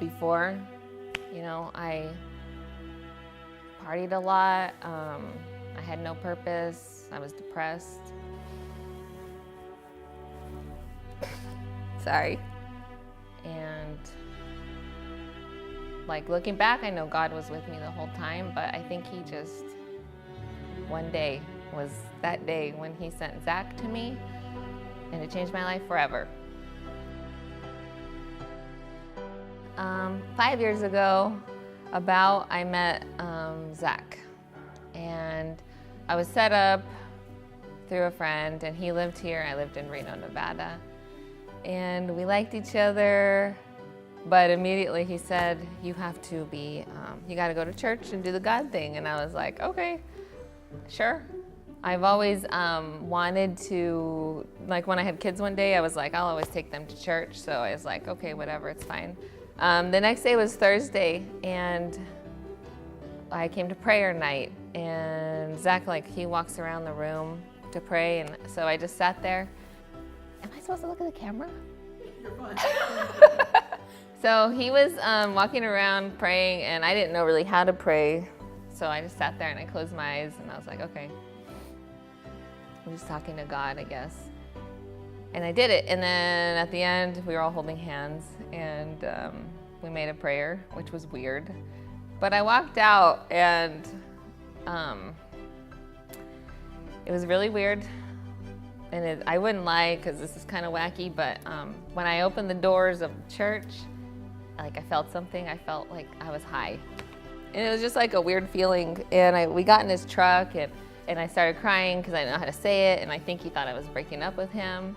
before. I partied a lot. I had no purpose. I was depressed. Sorry. And looking back, I know God was with me the whole time, but I think he just, one day was that day when he sent Zach to me, and it changed my life forever. 5 years ago, I met Zach, and I was set up through a friend, and he lived here. I lived in Reno, Nevada, and we liked each other, but immediately he said, you have to be, you got to go to church and do the God thing. And I was like, okay, sure. I've always wanted to, when I had kids one day, I was like, I'll always take them to church. So I was like, okay, whatever, it's fine. The next day was Thursday, and I came to prayer night, and Zach, he walks around the room to pray, and so I just sat there. Am I supposed to look at the camera? You're fine. So he was walking around praying, and I didn't know really how to pray. So I just sat there and I closed my eyes, and I was like, okay, I'm just talking to God, I guess. And I did it. And then at the end, we were all holding hands, and we made a prayer, which was weird. But I walked out, and it was really weird. And I wouldn't lie, because this is kind of wacky, but when I opened the doors of the church, I felt something. I felt like I was high. And it was just a weird feeling. And we got in his truck, and I started crying because I didn't know how to say it, and I think he thought I was breaking up with him.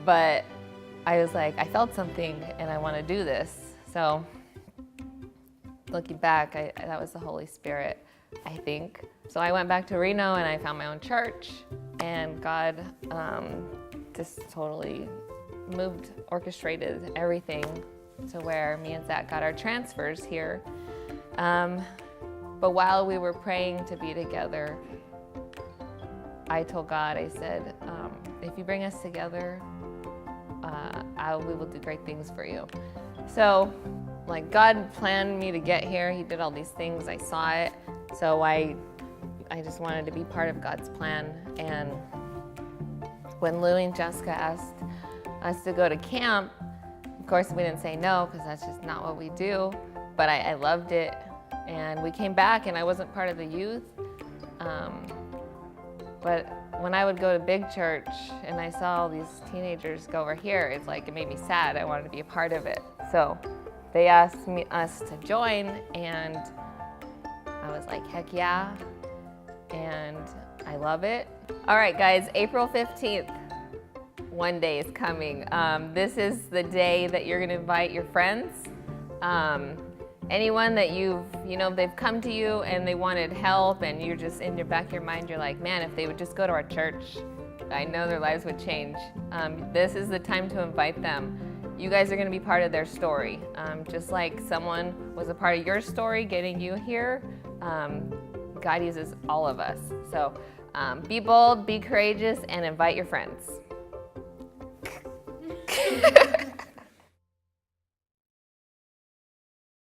But I was like, I felt something, and I want to do this. So looking back, that was the Holy Spirit, I think. So I went back to Reno, and I found my own church, and God just totally orchestrated everything to where me and Zach got our transfers here. But while we were praying to be together, I told God, I said, if you bring us together, we will do great things for you. So, God planned me to get here. He did all these things. I saw it. So I just wanted to be part of God's plan. And when Louie and Jessica asked us to go to camp, of course we didn't say no, because that's just not what we do. But I loved it. And we came back, and I wasn't part of the youth. But when I would go to big church and I saw all these teenagers go over here, it made me sad. I wanted to be a part of it. So they asked us to join, and I was like, heck yeah. And I love it. All right, guys, April 15th, one day is coming. This is the day that you're gonna invite your friends. Anyone that they've come to you and they wanted help, and you're just in your back of your mind, you're like, man, if they would just go to our church, I know their lives would change. This is the time to invite them. You guys are gonna be part of their story. Just like someone was a part of your story getting you here, God uses all of us. So be bold, be courageous, and invite your friends.